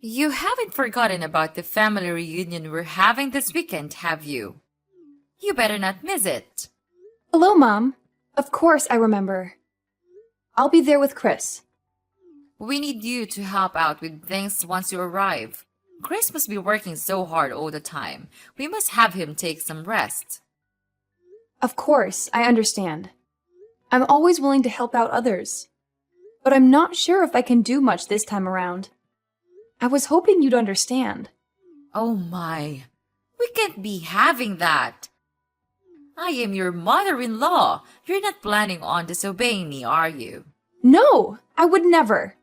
You haven't forgotten about the family reunion we're having this weekend, have you? You better not miss it. Hello, Mom. Of course I remember. I'll be there with Chris. We need you to help out with things once you arrive. Chris must be working so hard all the time. We must have him take some rest. Of course, I understand. I'm always willing to help out others. But I'm not sure if I can do much this time around. I was hoping you'd understand. Oh my, we can't be having that. I am your mother-in-law. You're not planning on disobeying me, are you? No, I would never.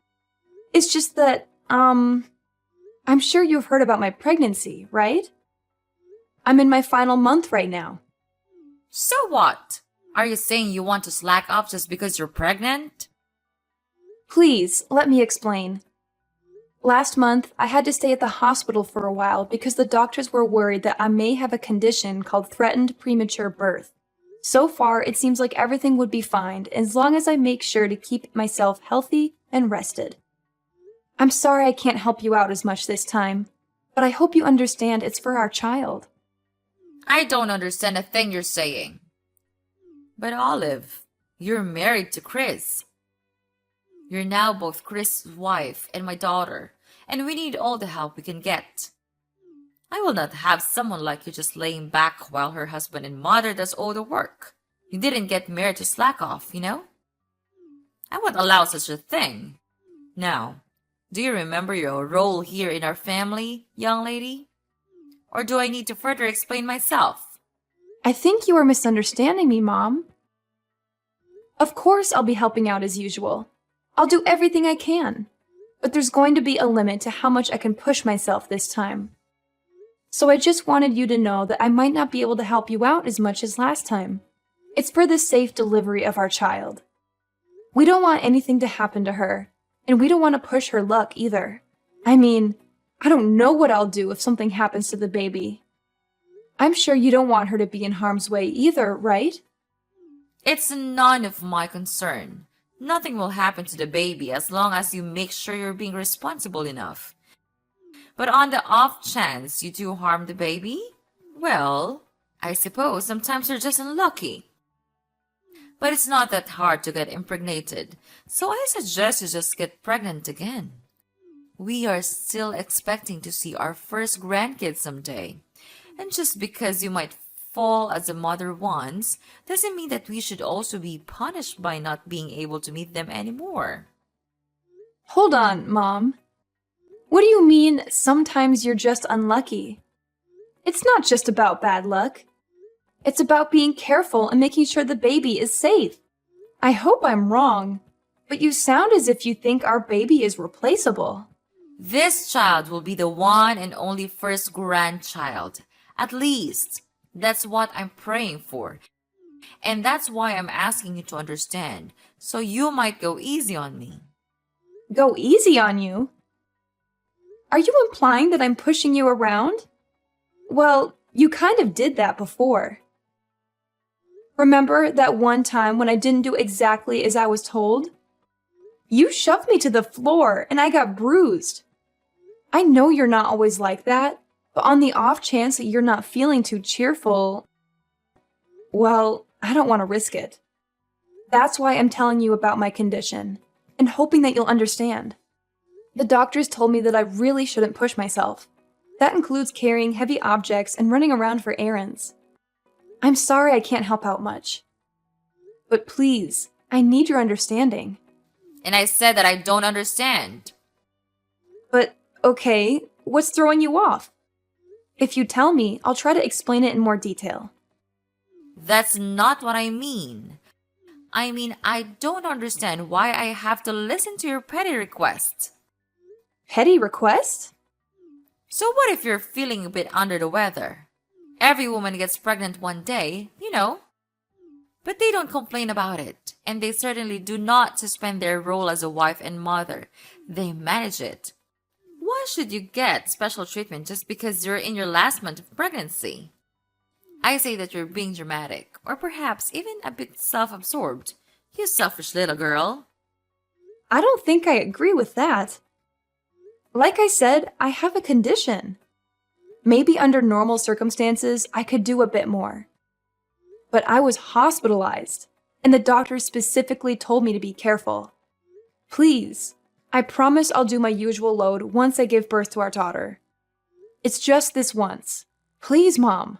It's just that, I'm sure you've heard about my pregnancy, right? I'm in my final month right now. So what? Are you saying you want to slack off just because you're pregnant? Please, let me explain. Last month, I had to stay at the hospital for a while because the doctors were worried that I may have a condition called threatened premature birth. So far, it seems like everything would be fine as long as I make sure to keep myself healthy and rested. I'm sorry I can't help you out as much this time, but I hope you understand it's for our child. I don't understand a thing you're saying. But Olive, you're married to Chris. You're now both Chris' wife and my daughter, and we need all the help we can get. I will not have someone like you just laying back while her husband and mother does all the work. You didn't get married to slack off, you know? I won't allow such a thing. Now, do you remember your role here in our family, young lady? Or do I need to further explain myself? I think you are misunderstanding me, Mom. Of course I'll be helping out as usual. I'll do everything I can. But there's going to be a limit to how much I can push myself this time. So I just wanted you to know that I might not be able to help you out as much as last time. It's for the safe delivery of our child. We don't want anything to happen to her, and we don't want to push her luck either. I mean, I don't know what I'll do if something happens to the baby. I'm sure you don't want her to be in harm's way either, right? It's none of my concern. Nothing will happen to the baby as long as you make sure you're being responsible enough. But on the off chance you do harm the baby, well, I suppose sometimes you're just unlucky. But it's not that hard to get impregnated, so I suggest you just get pregnant again. We are still expecting to see our first grandkids someday. And just because you might fall as a mother once doesn't mean that we should also be punished by not being able to meet them anymore. Hold on, Mom. What do you mean, sometimes you're just unlucky? It's not just about bad luck. It's about being careful and making sure the baby is safe. I hope I'm wrong, but you sound as if you think our baby is replaceable. This child will be the one and only first grandchild. At least, that's what I'm praying for. And that's why I'm asking you to understand, so you might go easy on me. Go easy on you? Are you implying that I'm pushing you around? Well, you kind of did that before. Remember that one time when I didn't do exactly as I was told? You shoved me to the floor and I got bruised. I know you're not always like that, but on the off chance that you're not feeling too cheerful, well, I don't want to risk it. That's why I'm telling you about my condition, and hoping that you'll understand. The doctors told me that I really shouldn't push myself. That includes carrying heavy objects and running around for errands. I'm sorry I can't help out much. But please, I need your understanding. And I said that I don't understand. But, okay, what's throwing you off? If you tell me, I'll try to explain it in more detail. That's not what I mean. I don't understand why I have to listen to your petty requests. Petty request? So what if you're feeling a bit under the weather? Every woman gets pregnant one day, you know. But they don't complain about it, and they certainly do not suspend their role as a wife and mother. They manage it. Why should you get special treatment just because you're in your last month of pregnancy? I say that you're being dramatic, or perhaps even a bit self-absorbed. You selfish little girl. I don't think I agree with that. Like I said, I have a condition. Maybe under normal circumstances, I could do a bit more. But I was hospitalized, and the doctor specifically told me to be careful. Please, I promise I'll do my usual load once I give birth to our daughter. It's just this once. Please, Mom.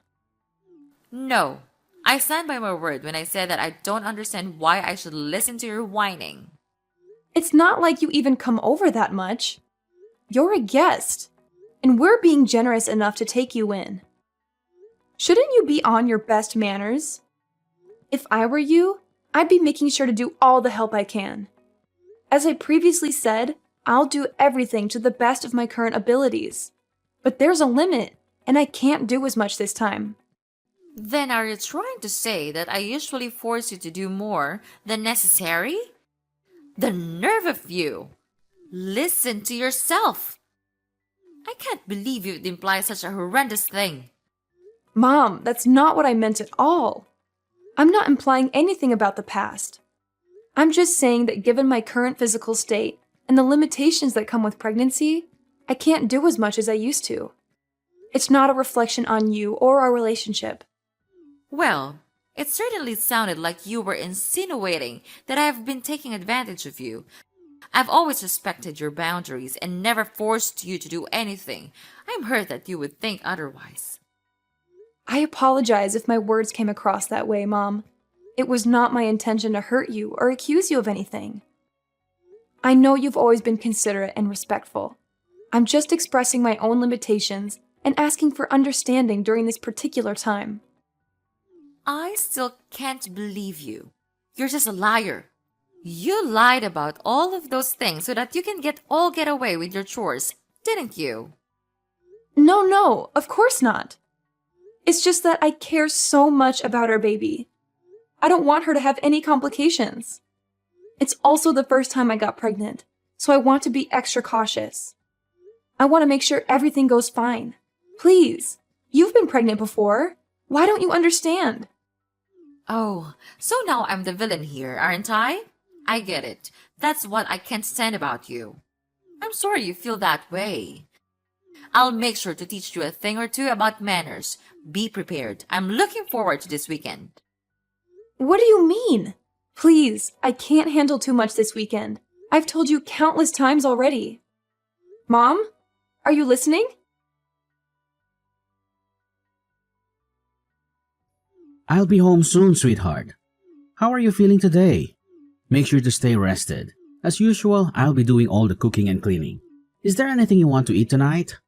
No, I stand by my word when I said that I don't understand why I should listen to your whining. It's not like you even come over that much. You're a guest, and we're being generous enough to take you in. Shouldn't you be on your best manners? If I were you, I'd be making sure to do all the help I can. As I previously said, I'll do everything to the best of my current abilities. But there's a limit, and I can't do as much this time. Then are you trying to say that I usually force you to do more than necessary? The nerve of you! Listen to yourself! I can't believe you'd imply such a horrendous thing. Mom, that's not what I meant at all. I'm not implying anything about the past. I'm just saying that given my current physical state and the limitations that come with pregnancy, I can't do as much as I used to. It's not a reflection on you or our relationship. Well, it certainly sounded like you were insinuating that I have been taking advantage of you. I've always respected your boundaries and never forced you to do anything. I'm hurt that you would think otherwise. I apologize if my words came across that way, Mom. It was not my intention to hurt you or accuse you of anything. I know you've always been considerate and respectful. I'm just expressing my own limitations and asking for understanding during this particular time. I still can't believe you. You're just a liar. You lied about all of those things so that you can get away with your chores, didn't you? No, of course not. It's just that I care so much about our baby. I don't want her to have any complications. It's also the first time I got pregnant, so I want to be extra cautious. I want to make sure everything goes fine. Please, you've been pregnant before. Why don't you understand? Oh, so now I'm the villain here, aren't I? I get it. That's what I can't stand about you. I'm sorry you feel that way. I'll make sure to teach you a thing or two about manners. Be prepared. I'm looking forward to this weekend. What do you mean? Please, I can't handle too much this weekend. I've told you countless times already. Mom, are you listening? I'll be home soon, sweetheart. How are you feeling today? Make sure to stay rested. As usual, I'll be doing all the cooking and cleaning. Is there anything you want to eat tonight?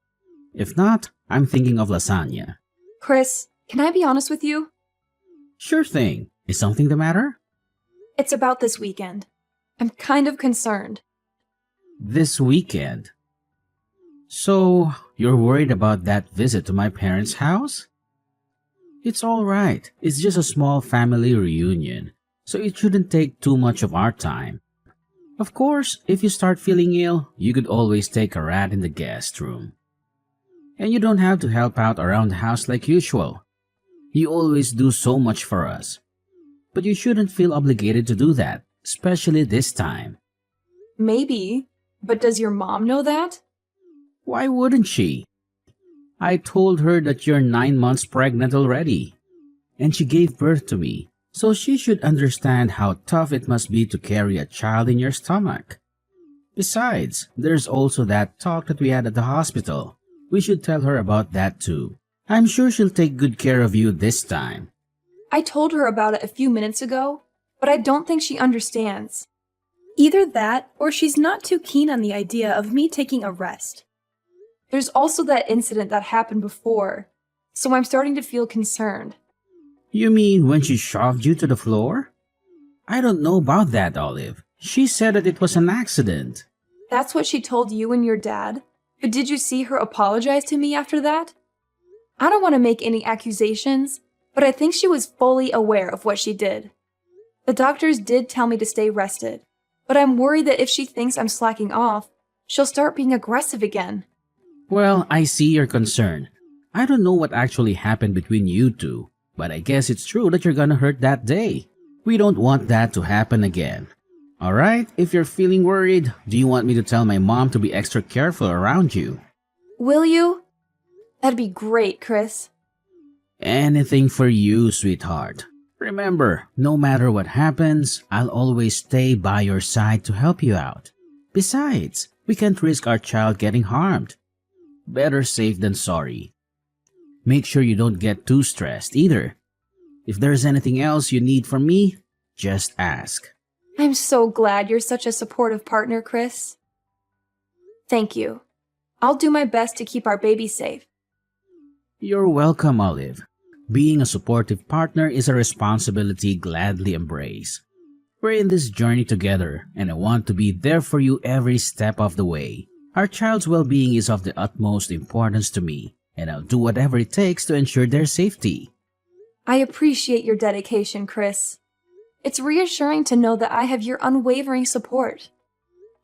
If not, I'm thinking of lasagna. Chris, can I be honest with you? Sure thing. Is something the matter? It's about this weekend. I'm kind of concerned. This weekend? So, you're worried about that visit to my parents' house? It's all right. It's just a small family reunion, so it shouldn't take too much of our time. Of course, if you start feeling ill, you could always take a rat in the guest room. And you don't have to help out around the house like usual. You always do so much for us. But you shouldn't feel obligated to do that, especially this time. Maybe, but does your mom know that? Why wouldn't she? I told her that you're 9 months pregnant already, and she gave birth to me, so she should understand how tough it must be to carry a child in your stomach. Besides, there's also that talk that we had at the hospital. We should tell her about that too. I'm sure she'll take good care of you this time. I told her about it a few minutes ago, but I don't think she understands. Either that, or she's not too keen on the idea of me taking a rest. There's also that incident that happened before, so I'm starting to feel concerned. You mean when she shoved you to the floor? I don't know about that, Olive. She said that it was an accident. That's what she told you and your dad? But did you see her apologize to me after that? I don't want to make any accusations, but I think she was fully aware of what she did. The doctors did tell me to stay rested, but I'm worried that if she thinks I'm slacking off, she'll start being aggressive again. Well, I see your concern. I don't know what actually happened between you two, but I guess it's true that you're gonna hurt that day. We don't want that to happen again. Alright, if you're feeling worried, do you want me to tell my mom to be extra careful around you? Will you? That'd be great, Chris. Anything for you, sweetheart. Remember, no matter what happens, I'll always stay by your side to help you out. Besides, we can't risk our child getting harmed. Better safe than sorry. Make sure you don't get too stressed either. If there's anything else you need from me, just ask. I'm so glad you're such a supportive partner, Chris. Thank you. I'll do my best to keep our baby safe. You're welcome, Olive. Being a supportive partner is a responsibility gladly embrace. We're in this journey together, and I want to be there for you every step of the way. Our child's well-being is of the utmost importance to me, and I'll do whatever it takes to ensure their safety. I appreciate your dedication, Chris. It's reassuring to know that I have your unwavering support.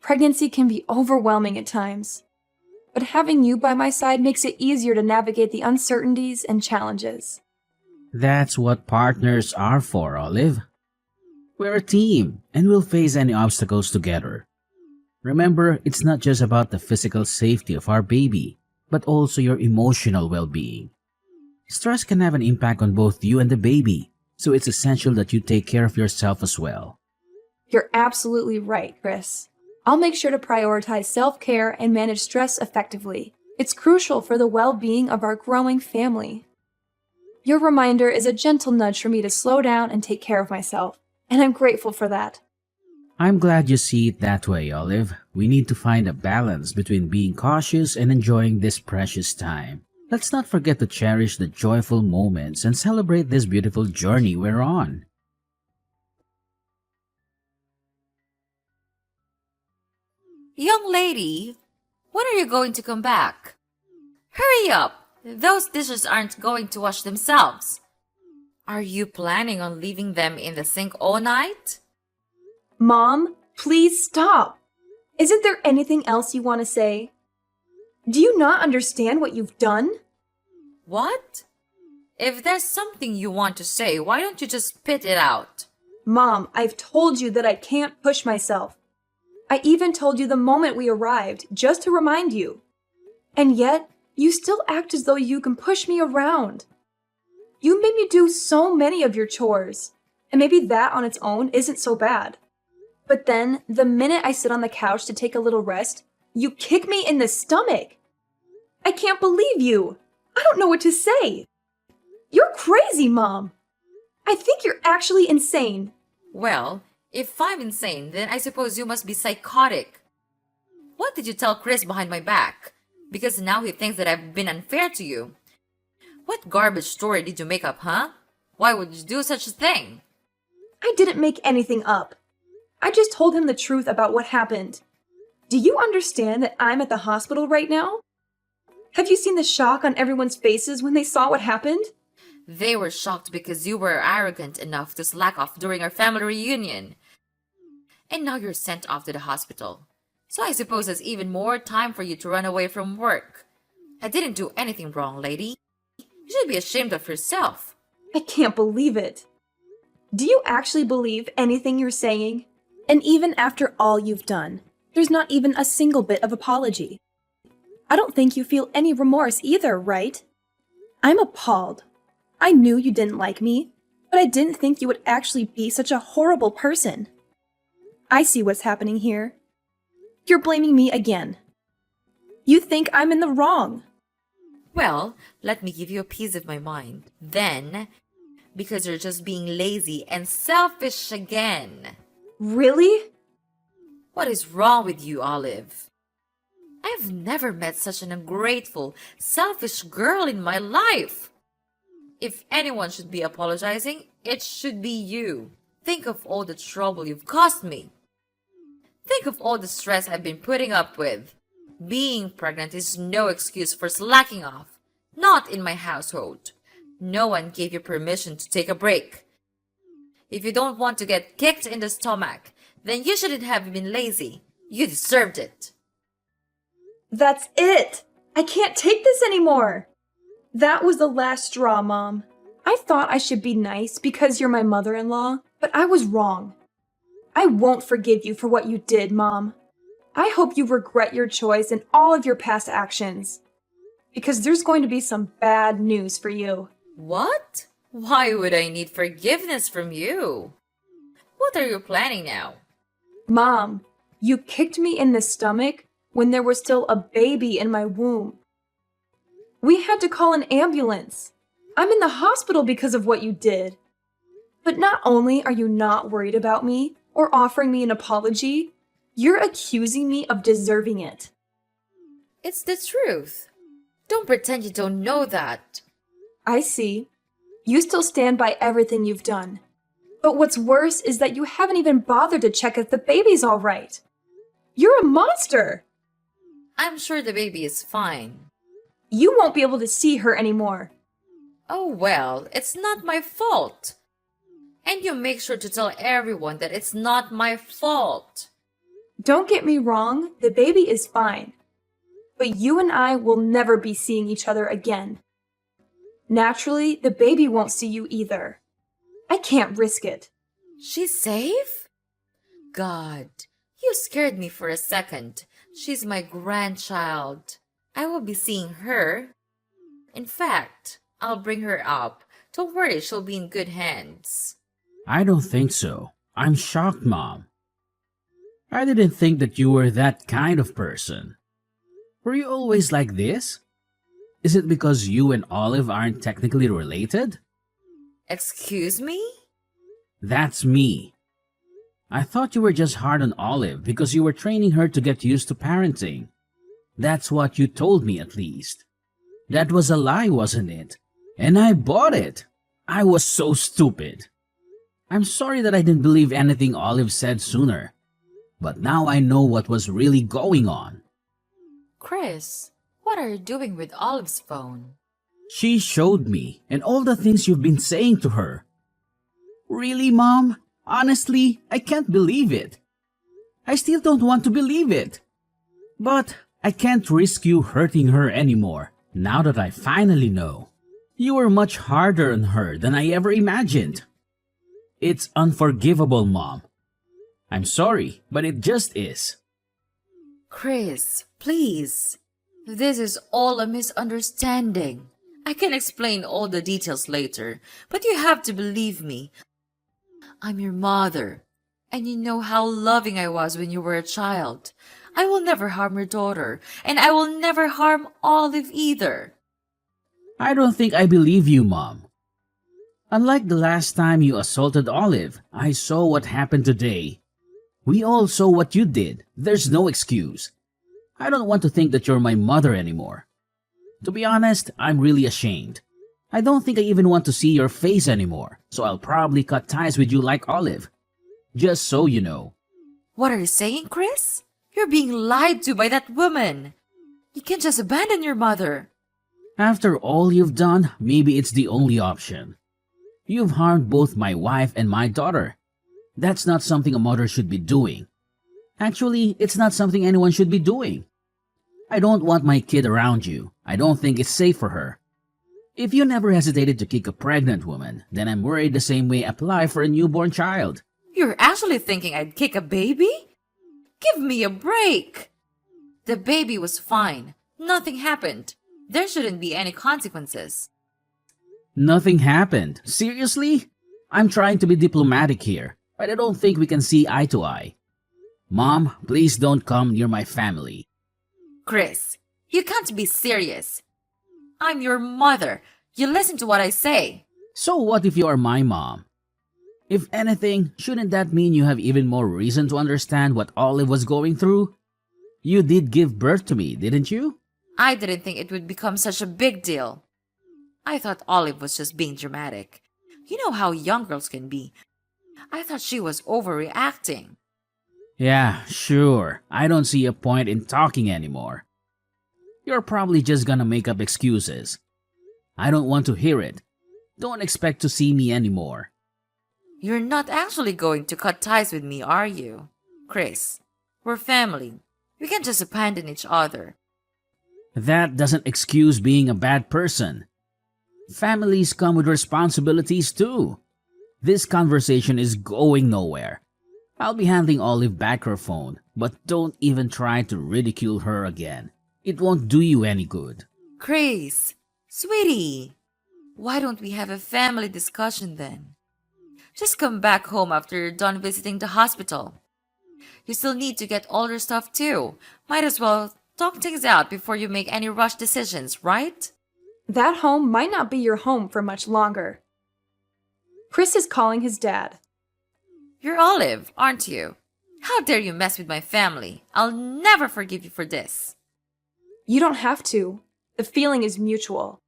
Pregnancy can be overwhelming at times, but having you by my side makes it easier to navigate the uncertainties and challenges. That's what partners are for, Olive. We're a team, and we'll face any obstacles together. Remember, it's not just about the physical safety of our baby, but also your emotional well-being. Stress can have an impact on both you and the baby, so it's essential that you take care of yourself as well. You're absolutely right, Chris. I'll make sure to prioritize self-care and manage stress effectively. It's crucial for the well-being of our growing family. Your reminder is a gentle nudge for me to slow down and take care of myself, and I'm grateful for that. I'm glad you see it that way, Olive. We need to find a balance between being cautious and enjoying this precious time. Let's not forget to cherish the joyful moments and celebrate this beautiful journey we're on. Young lady, when are you going to come back? Hurry up! Those dishes aren't going to wash themselves. Are you planning on leaving them in the sink all night? Mom, please stop. Isn't there anything else you want to say? Do you not understand what you've done? What? If there's something you want to say, why don't you just spit it out? Mom, I've told you that I can't push myself. I even told you the moment we arrived, just to remind you. And yet, you still act as though you can push me around. You made me do so many of your chores, and maybe that on its own isn't so bad. But then, the minute I sit on the couch to take a little rest, you kick me in the stomach. I can't believe you. I don't know what to say. You're crazy, Mom. I think you're actually insane. Well, if I'm insane, then I suppose you must be psychotic. What did you tell Chris behind my back? Because now he thinks that I've been unfair to you. What garbage story did you make up, huh? Why would you do such a thing? I didn't make anything up. I just told him the truth about what happened. Do you understand that I'm at the hospital right now? Have you seen the shock on everyone's faces when they saw what happened? They were shocked because you were arrogant enough to slack off during our family reunion. And now you're sent off to the hospital. So I suppose there's even more time for you to run away from work. I didn't do anything wrong, lady. You should be ashamed of yourself. I can't believe it. Do you actually believe anything you're saying? And even after all you've done, there's not even a single bit of apology. I don't think you feel any remorse either, right? I'm appalled. I knew you didn't like me, but I didn't think you would actually be such a horrible person. I see what's happening here. You're blaming me again. You think I'm in the wrong. Well, let me give you a piece of my mind. Then, because you're just being lazy and selfish again. Really? What is wrong with you, Olive? I've never met such an ungrateful, selfish girl in my life. If anyone should be apologizing, it should be you. Think of all the trouble you've caused me. Think of all the stress I've been putting up with. Being pregnant is no excuse for slacking off. Not in my household. No one gave you permission to take a break. If you don't want to get kicked in the stomach, then you shouldn't have been lazy. You deserved it. That's it! I can't take this anymore! That was the last straw, Mom. I thought I should be nice because you're my mother-in-law, but I was wrong. I won't forgive you for what you did, Mom. I hope you regret your choice and all of your past actions. Because there's going to be some bad news for you. What? Why would I need forgiveness from you? What are you planning now? Mom, you kicked me in the stomach when there was still a baby in my womb. We had to call an ambulance. I'm in the hospital because of what you did. But not only are you not worried about me or offering me an apology, you're accusing me of deserving it. It's the truth. Don't pretend you don't know that. I see. You still stand by everything you've done. But what's worse is that you haven't even bothered to check if the baby's all right. You're a monster! I'm sure the baby is fine. You won't be able to see her anymore. Oh well, it's not my fault. And you make sure to tell everyone that it's not my fault. Don't get me wrong, the baby is fine. But you and I will never be seeing each other again. Naturally, the baby won't see you either. I can't risk it. She's safe? God, you scared me for a second. She's my grandchild. I will be seeing her. In fact, I'll bring her up. Don't worry, she'll be in good hands. I don't think so. I'm shocked, Mom. I didn't think that you were that kind of person. Were you always like this? Is it because you and Olive aren't technically related? Excuse me? That's me. I thought you were just hard on Olive because you were training her to get used to parenting. That's what you told me, at least. That was a lie, wasn't it? And I bought it. I was so stupid. I'm sorry that I didn't believe anything Olive said sooner. But now I know what was really going on. Chris, what are you doing with Olive's phone? She showed me, and all the things you've been saying to her. Really, Mom? Honestly, I can't believe it. I still don't want to believe it. But I can't risk you hurting her anymore, now that I finally know. You were much harder on her than I ever imagined. It's unforgivable, Mom. I'm sorry, but it just is. Chris, please. This is all a misunderstanding. I can explain all the details later, but you have to believe me. I'm your mother, and you know how loving I was when you were a child. I will never harm your daughter, and I will never harm Olive either. I don't think I believe you, Mom. Unlike the last time you assaulted Olive, I saw what happened today. We all saw what you did. There's no excuse. I don't want to think that you're my mother anymore. To be honest, I'm really ashamed. I don't think I even want to see your face anymore, so I'll probably cut ties with you like Olive. Just so you know. What are you saying, Chris? You're being lied to by that woman. You can't just abandon your mother. After all you've done, maybe it's the only option. You've harmed both my wife and my daughter. That's not something a mother should be doing. Actually, it's not something anyone should be doing. I don't want my kid around you. I don't think it's safe for her. If you never hesitated to kick a pregnant woman, then I'm worried the same way apply for a newborn child. You're actually thinking I'd kick a baby? Give me a break. The baby was fine. Nothing happened. There shouldn't be any consequences. Nothing happened. Seriously? I'm trying to be diplomatic here, but I don't think we can see eye to eye. Mom, please don't come near my family. Chris, you can't be serious. I'm your mother. You listen to what I say. So what if you are my mom? If anything, shouldn't that mean you have even more reason to understand what Olive was going through? You did give birth to me, didn't you? I didn't think it would become such a big deal. I thought Olive was just being dramatic. You know how young girls can be. I thought she was overreacting. Yeah, sure. I don't see a point in talking anymore. You're probably just gonna make up excuses. I don't want to hear it. Don't expect to see me anymore. You're not actually going to cut ties with me, are you? Chris, we're family. We can't just abandon each other. That doesn't excuse being a bad person. Families come with responsibilities too. This conversation is going nowhere. I'll be handing Olive back her phone, but don't even try to ridicule her again. It won't do you any good. Chris, sweetie, why don't we have a family discussion then? Just come back home after you're done visiting the hospital. You still need to get all your stuff too. Might as well talk things out before you make any rush decisions, right? That home might not be your home for much longer. Chris is calling his dad. You're Olive, aren't you? How dare you mess with my family? I'll never forgive you for this. You don't have to. The feeling is mutual.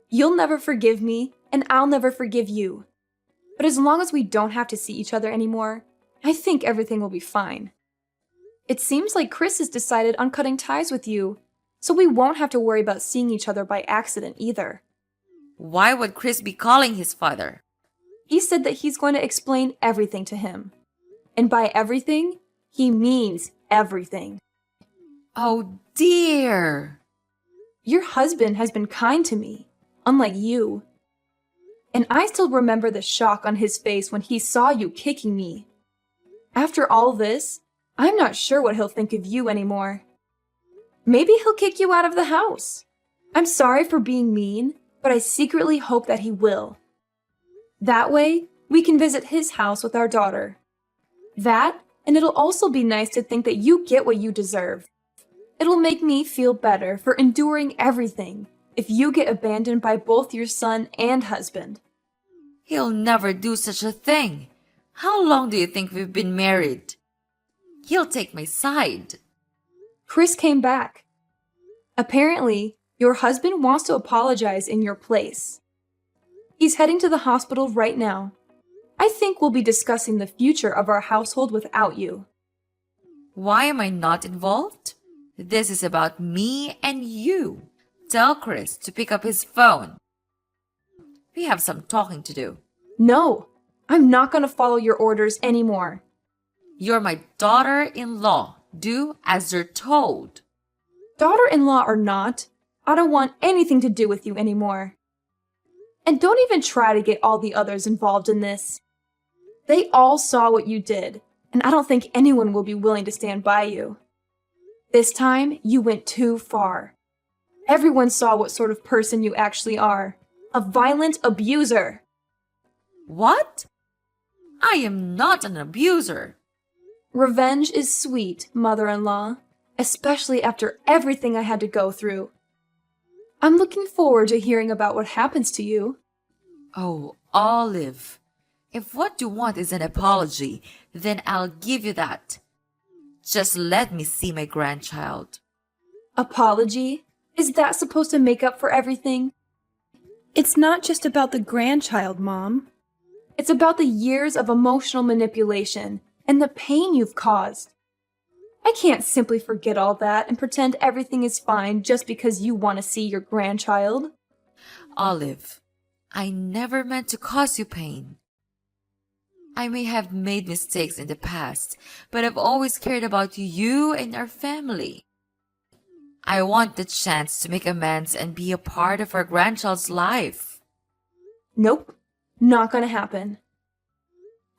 You'll never forgive me, and I'll never forgive you. But as long as we don't have to see each other anymore, I think everything will be fine. It seems like Chris has decided on cutting ties with you, so we won't have to worry about seeing each other by accident either. Why would Chris be calling his father? He said that he's going to explain everything to him. And by everything, he means everything. Oh dear. Your husband has been kind to me, unlike you. And I still remember the shock on his face when he saw you kicking me. After all this, I'm not sure what he'll think of you anymore. Maybe he'll kick you out of the house. I'm sorry for being mean, but I secretly hope that he will. That way, we can visit his house with our daughter. That, and it'll also be nice to think that you get what you deserve. It'll make me feel better for enduring everything if you get abandoned by both your son and husband. He'll never do such a thing. How long do you think we've been married? He'll take my side. Chris came back. Apparently, your husband wants to apologize in your place. He's heading to the hospital right now. I think we'll be discussing the future of our household without you. Why am I not involved? This is about me and you. Tell Chris to pick up his phone. We have some talking to do. No, I'm not going to follow your orders anymore. You're my daughter-in-law. Do as you're told. Daughter-in-law or not, I don't want anything to do with you anymore. And don't even try to get all the others involved in this. They all saw what you did, and I don't think anyone will be willing to stand by you. This time, you went too far. Everyone saw what sort of person you actually are. A violent abuser. What? I am not an abuser. Revenge is sweet, mother-in-law, especially after everything I had to go through. I'm looking forward to hearing about what happens to you. Oh, Olive. If what you want is an apology, then I'll give you that. Just let me see my grandchild. Apology? Is that supposed to make up for everything? It's not just about the grandchild, Mom. It's about the years of emotional manipulation and the pain you've caused. I can't simply forget all that and pretend everything is fine just because you want to see your grandchild. Olive, I never meant to cause you pain. I may have made mistakes in the past, but I've always cared about you and our family. I want the chance to make amends and be a part of our grandchild's life. Nope, not gonna happen.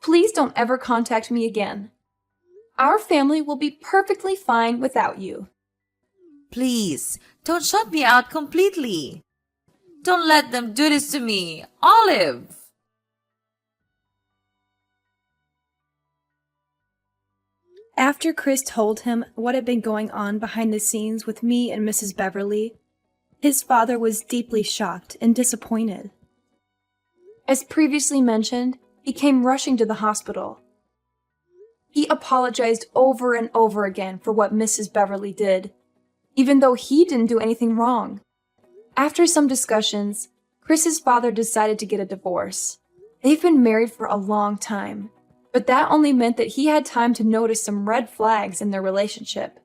Please don't ever contact me again. Our family will be perfectly fine without you. Please, don't shut me out completely. Don't let them do this to me, Olive. After Chris told him what had been going on behind the scenes with me and Mrs. Beverly, his father was deeply shocked and disappointed. As previously mentioned, he came rushing to the hospital. He apologized over and over again for what Mrs. Beverly did, even though he didn't do anything wrong. After some discussions, Chris's father decided to get a divorce. They've been married for a long time, but that only meant that he had time to notice some red flags in their relationship.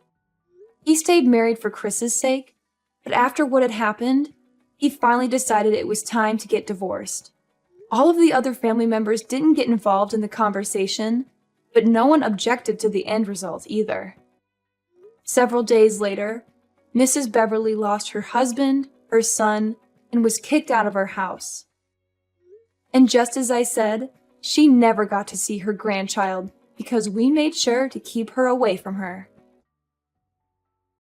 He stayed married for Chris's sake, but after what had happened, he finally decided it was time to get divorced. All of the other family members didn't get involved in the conversation, but no one objected to the end result either. Several days later, Mrs. Beverly lost her husband, her son, and was kicked out of her house. And just as I said, she never got to see her grandchild because we made sure to keep her away from her.